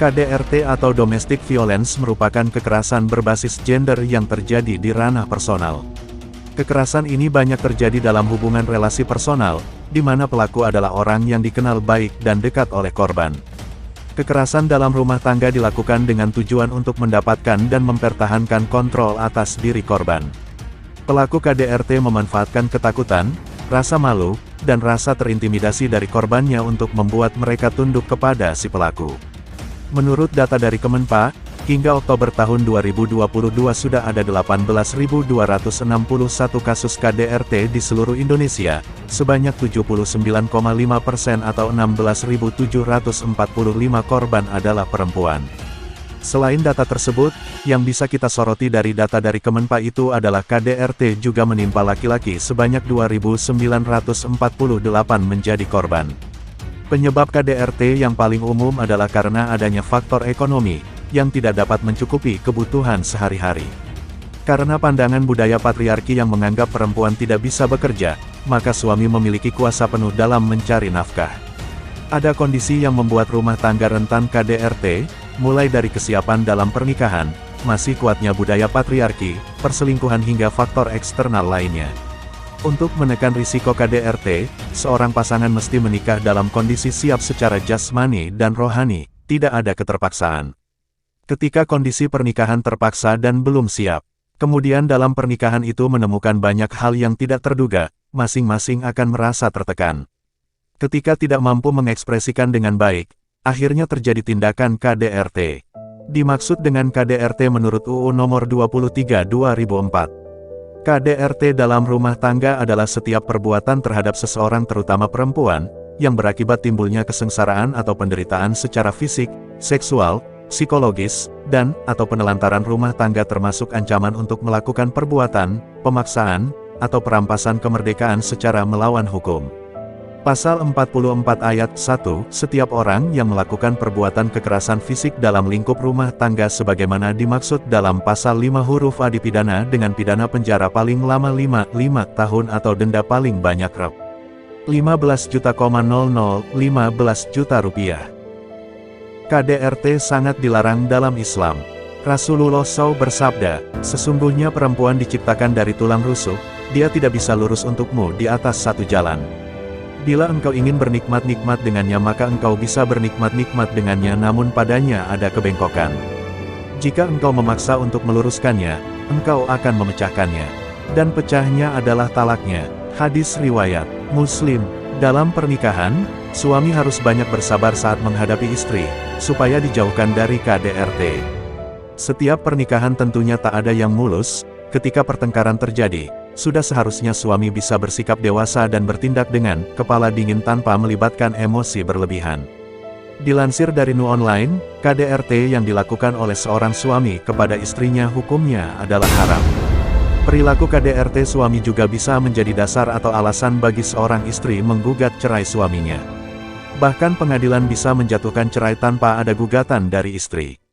KDRT atau domestic violence merupakan kekerasan berbasis gender yang terjadi di ranah personal. Kekerasan ini banyak terjadi dalam hubungan relasi personal, di mana pelaku adalah orang yang dikenal baik dan dekat oleh korban. Kekerasan dalam rumah tangga dilakukan dengan tujuan untuk mendapatkan dan mempertahankan kontrol atas diri korban. Pelaku KDRT memanfaatkan ketakutan, rasa malu, dan rasa terintimidasi dari korbannya untuk membuat mereka tunduk kepada si pelaku. Menurut data dari Kemenpa, hingga Oktober tahun 2022 sudah ada 18.261 kasus KDRT di seluruh Indonesia, sebanyak 79,5% atau 16.745 korban adalah perempuan. Selain data tersebut, yang bisa kita soroti dari data dari Kemenpa itu adalah KDRT juga menimpa laki-laki sebanyak 2.948 menjadi korban. Penyebab KDRT yang paling umum adalah karena adanya faktor ekonomi, yang tidak dapat mencukupi kebutuhan sehari-hari. Karena pandangan budaya patriarki yang menganggap perempuan tidak bisa bekerja, maka suami memiliki kuasa penuh dalam mencari nafkah. Ada kondisi yang membuat rumah tangga rentan KDRT, mulai dari kesiapan dalam pernikahan, masih kuatnya budaya patriarki, perselingkuhan hingga faktor eksternal lainnya. Untuk menekan risiko KDRT, seorang pasangan mesti menikah dalam kondisi siap secara jasmani dan rohani, tidak ada keterpaksaan. Ketika kondisi pernikahan terpaksa dan belum siap, kemudian dalam pernikahan itu menemukan banyak hal yang tidak terduga, masing-masing akan merasa tertekan. Ketika tidak mampu mengekspresikan dengan baik, akhirnya terjadi tindakan KDRT. Dimaksud dengan KDRT menurut UU Nomor 23/2004. KDRT dalam rumah tangga adalah setiap perbuatan terhadap seseorang terutama perempuan, yang berakibat timbulnya kesengsaraan atau penderitaan secara fisik, seksual, psikologis, dan atau penelantaran rumah tangga termasuk ancaman untuk melakukan perbuatan, pemaksaan, atau perampasan kemerdekaan secara melawan hukum. Pasal 44 ayat 1, setiap orang yang melakukan perbuatan kekerasan fisik dalam lingkup rumah tangga sebagaimana dimaksud dalam pasal 5 huruf A dipidana dengan pidana penjara paling lama 5 tahun atau denda paling banyak Rp15 juta rupiah. KDRT sangat dilarang dalam Islam. Rasulullah SAW bersabda, sesungguhnya perempuan diciptakan dari tulang rusuk, dia tidak bisa lurus untukmu di atas satu jalan. Bila engkau ingin bernikmat-nikmat dengannya maka engkau bisa bernikmat-nikmat dengannya namun padanya ada kebengkokan. Jika engkau memaksa untuk meluruskannya, engkau akan memecahkannya. Dan pecahnya adalah talaknya. Hadis riwayat Muslim. Dalam pernikahan, suami harus banyak bersabar saat menghadapi istri, supaya dijauhkan dari KDRT. Setiap pernikahan tentunya tak ada yang mulus, ketika pertengkaran terjadi, sudah seharusnya suami bisa bersikap dewasa dan bertindak dengan kepala dingin tanpa melibatkan emosi berlebihan. Dilansir dari Nu Online, KDRT yang dilakukan oleh seorang suami kepada istrinya hukumnya adalah haram. Perilaku KDRT suami juga bisa menjadi dasar atau alasan bagi seorang istri menggugat cerai suaminya. Bahkan pengadilan bisa menjatuhkan cerai tanpa ada gugatan dari istri.